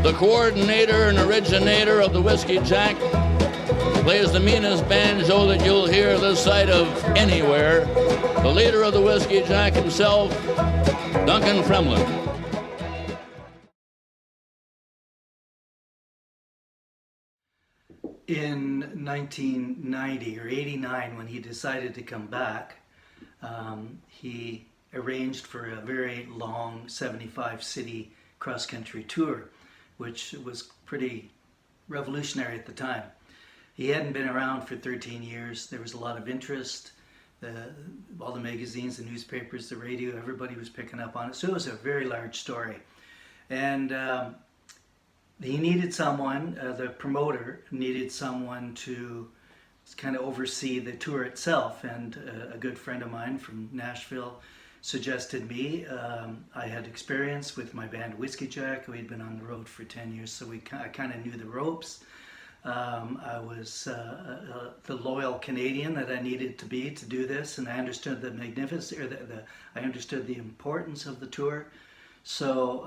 the coordinator and originator of the Whiskey Jack, plays the meanest banjo that you'll hear this side of anywhere. The leader of the Whiskey Jack himself, Duncan Fremlin. In 1990 or 89, when he decided to come back, he arranged for a very long 75-city cross-country tour, which was pretty revolutionary at the time. He hadn't been around for 13 years. There was a lot of interest. All the magazines, the newspapers, the radio, everybody was picking up on it. So it was a very large story. And he needed someone, the promoter needed someone to kind of oversee the tour itself. And a good friend of mine from Nashville suggested me. I had experience with my band Whiskey Jack. We'd been on the road for 10 years, so I kind of knew the ropes. I was the loyal Canadian that I needed to be to do this, and I understood the I understood the importance of the tour. So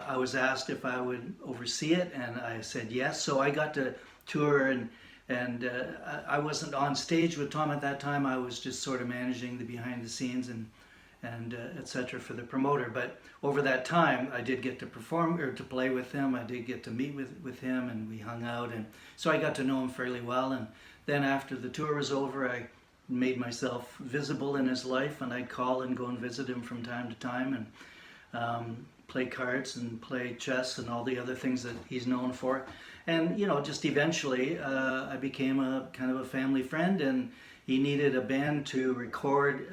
I was asked if I would oversee it, and I said yes. So I got to tour, and I wasn't on stage with Tom at that time. I was just sort of managing the behind the scenes and etc. for the promoter. But over that time, I did get to perform or to play with him. I did get to meet with him, and we hung out, and so I got to know him fairly well. And then after the tour was over, I made myself visible in his life, and I'd call and go and visit him from time to time, and play cards and play chess and all the other things that he's known for. And just eventually I became a kind of a family friend, and he needed a band to record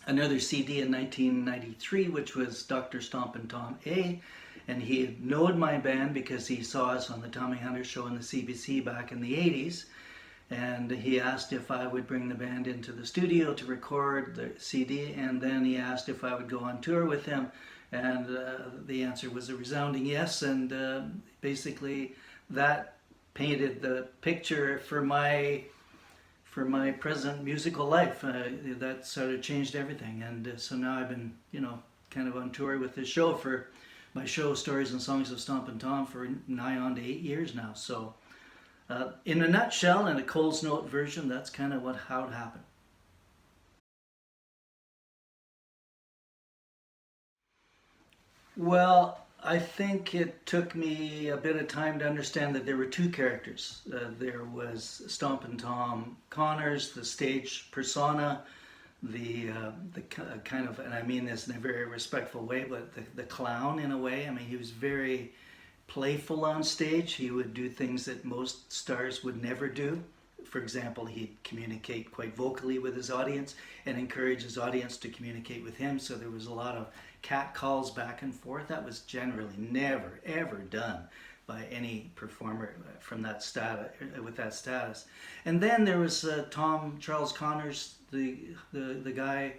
another CD in 1993, which was Dr. Stompin Tom A. And he had known my band because he saw us on the Tommy Hunter show in the CBC back in the 80s. And he asked if I would bring the band into the studio to record the CD, and then he asked if I would go on tour with him. And the answer was a resounding yes, and basically that painted the picture for my present musical life. That sort of changed everything, and so now I've been kind of on tour with this show for my show Stories and Songs of Stompin Tom for nigh on to 8 years now. So in a nutshell, in a Coles Note version, that's kind of how it happened. Well, I think it took me a bit of time to understand that there were two characters. There was Stompin Tom Connors, the stage persona, the kind of, and I mean this in a very respectful way, but the clown in a way. I mean, he was very playful on stage. He would do things that most stars would never do. For example, he'd communicate quite vocally with his audience and encourage his audience to communicate with him. So there was a lot of cat calls back and forth. That was generally never, ever done by any performer from that status, with that status. And then there was Charles Connors, the guy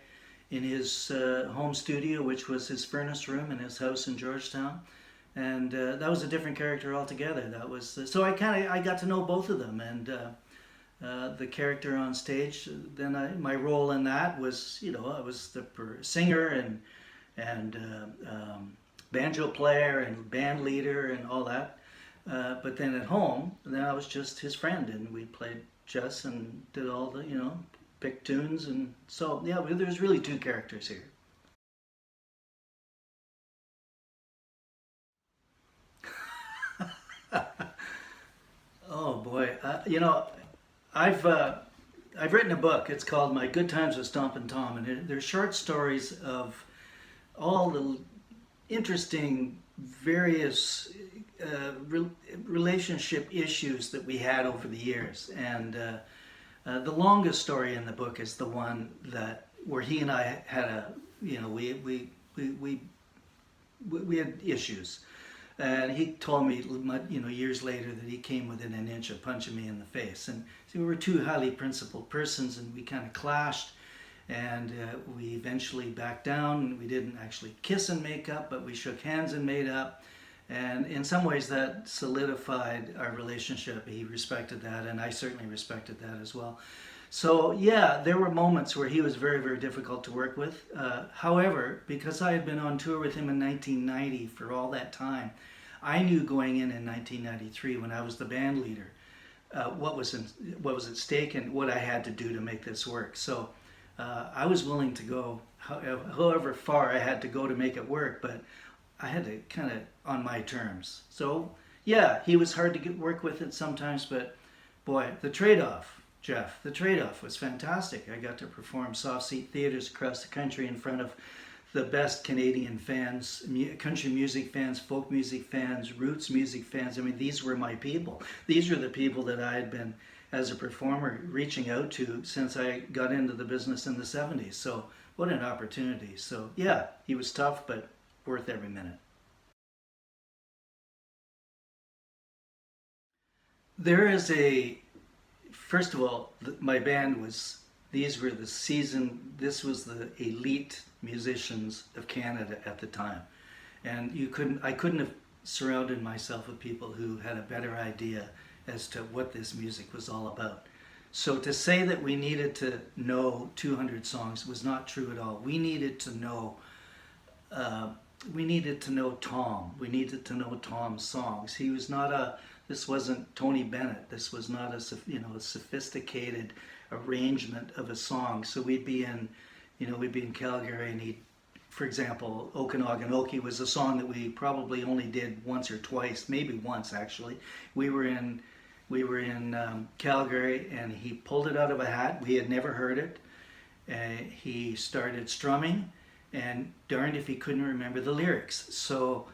in his home studio, which was his furnace room in his house in Georgetown. And that was a different character altogether. That was so I got to know both of them, and the character on stage. Then my role in that was, I was the singer and banjo player and band leader and all that. But then at home, then I was just his friend, and we played chess and did all the, picked tunes. And so, yeah, there's really two characters here. Oh boy, I've written a book. It's called My Good Times with Stompin Tom, and they're short stories of all the interesting various relationship issues that we had over the years. And the longest story in the book is the one where he and I had we had issues. And he told me, years later, that he came within an inch of punching me in the face. And see, we were two highly principled persons, and we kind of clashed. And we eventually backed down. We didn't actually kiss and make up, but we shook hands and made up. And in some ways, that solidified our relationship. He respected that, and I certainly respected that as well. So yeah, there were moments where he was very, very difficult to work with. However, because I had been on tour with him in 1990 for all that time, I knew going in 1993 when I was the band leader what was at stake and what I had to do to make this work. So I was willing to go however far I had to go to make it work, but I had to kind of on my terms. So yeah, he was hard to work with it sometimes, but boy, the trade-off, Jeff, the trade-off was fantastic. I got to perform soft seat theaters across the country in front of the best Canadian fans, country music fans, folk music fans, roots music fans. I mean, these were my people. These were the people that I had been, as a performer, reaching out to since I got into the business in the 70s. So what an opportunity. So yeah, he was tough, but worth every minute. There is first of all, my band was, this was the elite musicians of Canada at the time. And I couldn't have surrounded myself with people who had a better idea as to what this music was all about. So to say that we needed to know 200 songs was not true at all. We needed to know Tom. We needed to know Tom's songs. He was not this wasn't Tony Bennett. This was not a sophisticated arrangement of a song. So we'd be in Calgary, and for example, Okanagan was a song that we probably only did once or twice, maybe once actually. We were in Calgary, and he pulled it out of a hat. We had never heard it. He started strumming, and darned if he couldn't remember the lyrics. So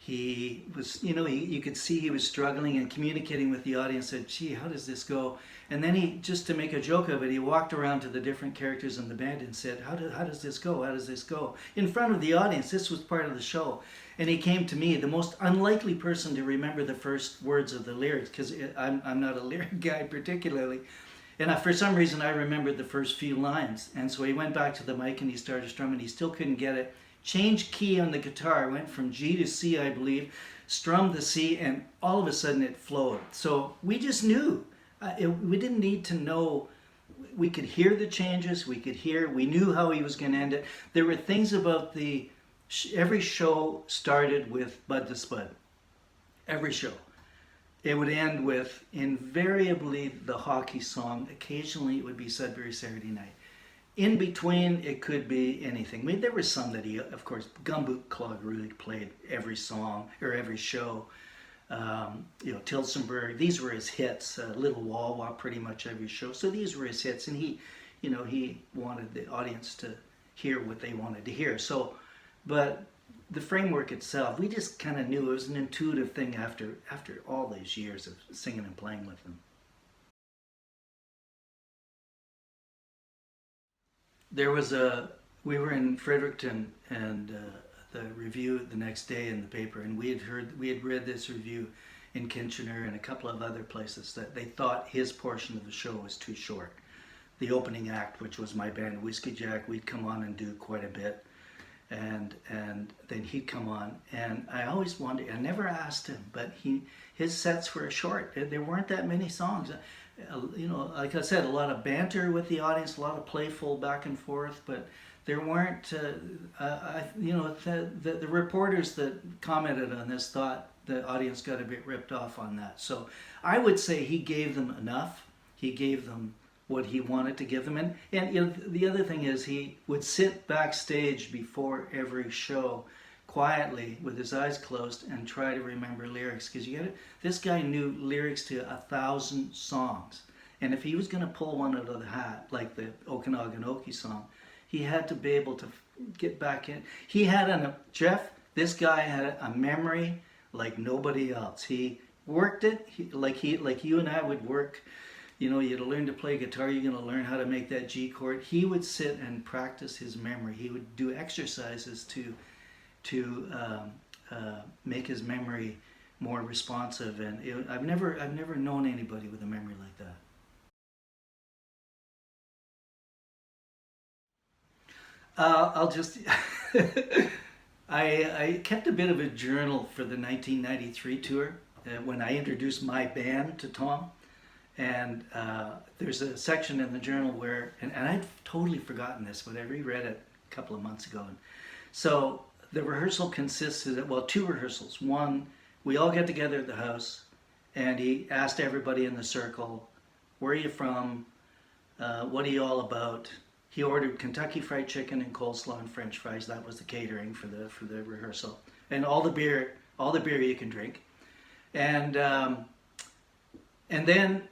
he was, you could see he was struggling and communicating with the audience, said, gee, how does this go? And then he, just to make a joke of it, he walked around to the different characters in the band and said, how does this go? How does this go? In front of the audience. This was part of the show. And he came to me, the most unlikely person to remember the first words of the lyrics, because I'm not a lyric guy particularly. And for some reason, I remembered the first few lines. And so he went back to the mic and he started strumming. He still couldn't get it. Changed key on the guitar, went from G to C, I believe, strummed the C, and all of a sudden it flowed. So we just knew. We didn't need to know. We could hear the changes. We knew how he was going to end it. There were things about every show started with Bud to Spud. Every show. It would end with invariably the hockey song. Occasionally it would be Sudbury Saturday Night. In between, it could be anything. I mean, there were some that he, of course, Gumboot Clog really played every song or every show. Tilsonburg, these were his hits. Little Wawa, pretty much every show. So these were his hits, and he wanted the audience to hear what they wanted to hear. So, but the framework itself, we just kind of knew it was an intuitive thing after all these years of singing and playing with him. We were in Fredericton, and the review the next day in the paper, and we had read this review in Kitchener and a couple of other places that they thought his portion of the show was too short. The opening act, which was my band Whiskey Jack, we'd come on and do quite a bit, and then he'd come on, and I always wondered, I never asked him, but his sets were short. There weren't that many songs. Like I said, a lot of banter with the audience, a lot of playful back and forth, but there weren't, the reporters that commented on this thought the audience got a bit ripped off on that. So I would say he gave them enough. He gave them what he wanted to give them. And the other thing is, he would sit backstage before every show quietly with his eyes closed and try to remember lyrics, because this guy knew lyrics to 1,000 songs, and if he was going to pull one out of the hat, like the Okanagan song, he had to be able to get back in. This guy had a memory like nobody else. He worked it like you and I would work. You had to learn to play guitar. You're going to learn how to make that G chord. He would sit and practice his memory. He would do exercises to make his memory more responsive, and I've never known anybody with a memory like that. I'll just I kept a bit of a journal for the 1993 tour when I introduced my band to Tom, and there's a section in the journal where, and I'd totally forgotten this, but I reread it a couple of months ago. And so the rehearsal consisted of, two rehearsals. One we all get together at the house, and he asked everybody in the circle, where are you from? What are you all about? He ordered Kentucky Fried Chicken and coleslaw and French fries. That was the catering for the rehearsal, and all the beer you can drink. And then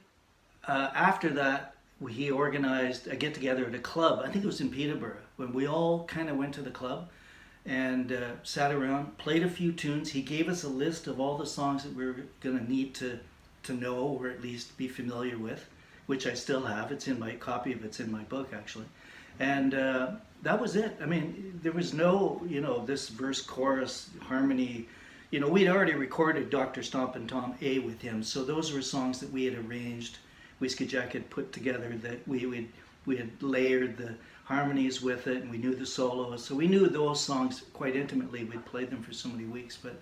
after that, he organized a get together at a club. I think it was in Peterborough, when we all kind of went to the club and sat around, played a few tunes. He gave us a list of all the songs that we were going to need to know, or at least be familiar with, which I still have. It's in my copy of it's in my book, actually. And that was it. I mean, there was no, this verse, chorus, harmony. We'd already recorded Dr. Stompin Tom A with him, so those were songs that we had arranged. Whiskey Jack had put together, that we had layered the harmonies with it, and we knew the solos, so we knew those songs quite intimately. We'd played them for so many weeks, but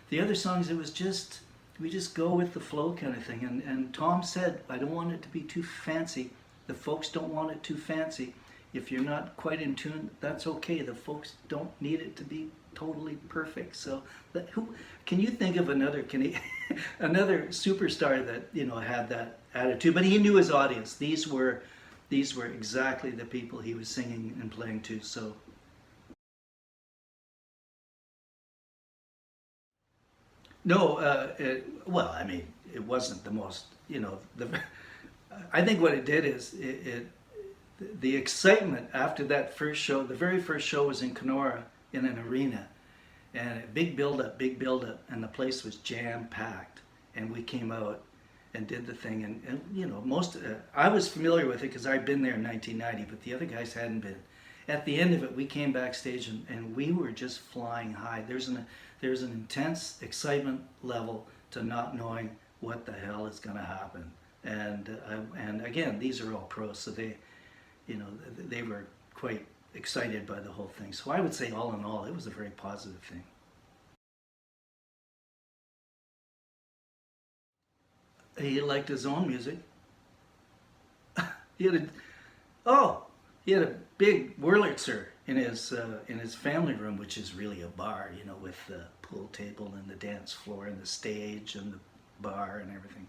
the other songs, it was just, we just go with the flow kind of thing. And Tom said, I don't want it to be too fancy. The folks don't want it too fancy. If you're not quite in tune, that's okay. The folks don't need it to be totally perfect. So can you think of another another superstar that had that attitude? But he knew his audience. These were exactly the people he was singing and playing to. So no, well, I mean, it wasn't the most, I think what it did is the excitement after that first show. The very first show was in Kenora in an arena, and a big build up, and the place was jam packed. And we came out and did the thing, and most I was familiar with it because I'd been there in 1990, but the other guys hadn't been. At the end of it, we came backstage and we were just flying high. There's an intense excitement level to not knowing what the hell is going to happen. And again, these are all pros, so they were quite excited by the whole thing. So I would say, all in all, it was a very positive thing. He liked his own music. He had a big Wurlitzer in his family room, which is really a bar, with the pool table and the dance floor and the stage and the bar and everything.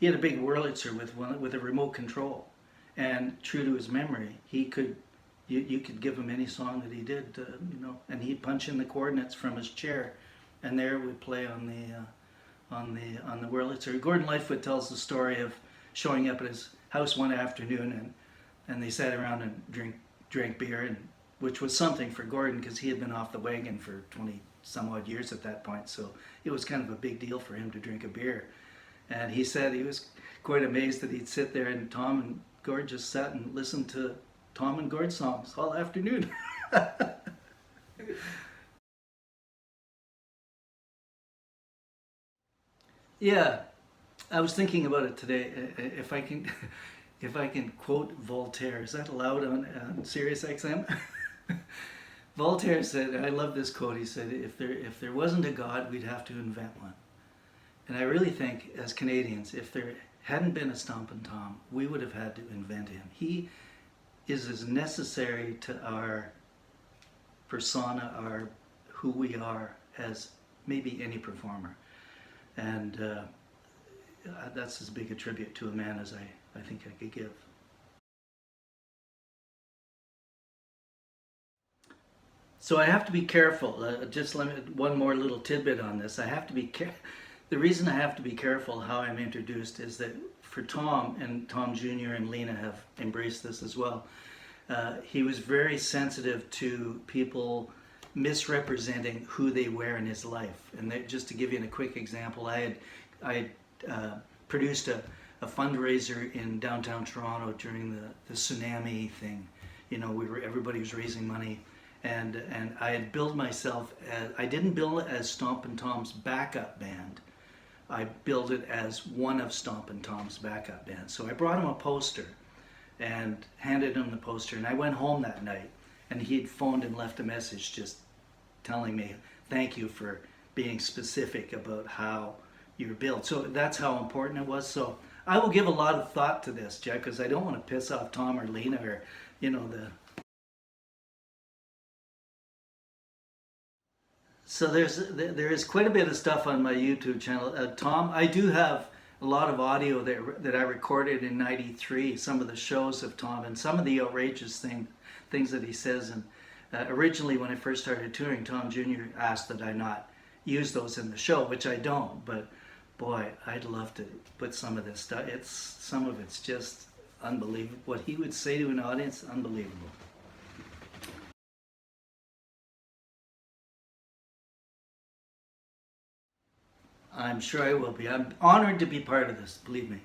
He had a big Wurlitzer with a remote control, and true to his memory, you could give him any song that he did, and he'd punch in the coordinates from his chair, and there it would play on the Wurlitzer. Gordon Lightfoot tells the story of showing up at his house one afternoon, and they sat around and drank beer, and which was something for Gordon because he had been off the wagon for 20 some odd years at that point, so it was kind of a big deal for him to drink a beer. And he said he was quite amazed that he'd sit there and Tom and Gord just sat and listened to Tom and Gord songs all afternoon. Yeah, I was thinking about it today. If I can quote Voltaire, is that allowed on SiriusXM? Voltaire said, I love this quote. He said, "If there wasn't a God, we'd have to invent one." And I really think, as Canadians, if there hadn't been a Stompin' Tom, we would have had to invent him. He is as necessary to our persona, our who we are, as maybe any performer. And that's as big a tribute to a man as I think I could give. So I have to be careful. Just one more little tidbit on this. I have to be the reason I have to be careful how I'm introduced is that for Tom, and Tom Jr. and Lena have embraced this as well, he was very sensitive to people misrepresenting who they were in his life. And just to give you a quick example, I had produced a fundraiser in downtown Toronto during the tsunami thing. Everybody was raising money, and I had billed myself as, I didn't bill it as Stompin' Tom's backup band. I billed it as one of Stompin' Tom's backup bands. So I brought him a poster and handed him the poster, and I went home that night, and he'd phoned and left a message just telling me, thank you for being specific about how you're billed. So that's how important it was. So I will give a lot of thought to this, Jack, because I don't want to piss off Tom or Lena or, So there is quite a bit of stuff on my YouTube channel. Tom, I do have a lot of audio that I recorded in '93. Some of the shows of Tom and some of the outrageous things that he says. And originally, when I first started touring, Tom Jr. asked that I not use those in the show, which I don't. But boy, I'd love to put some of this stuff. Some of it's just unbelievable. What he would say to an audience, unbelievable. I'm sure I will be. I'm honored to be part of this, believe me.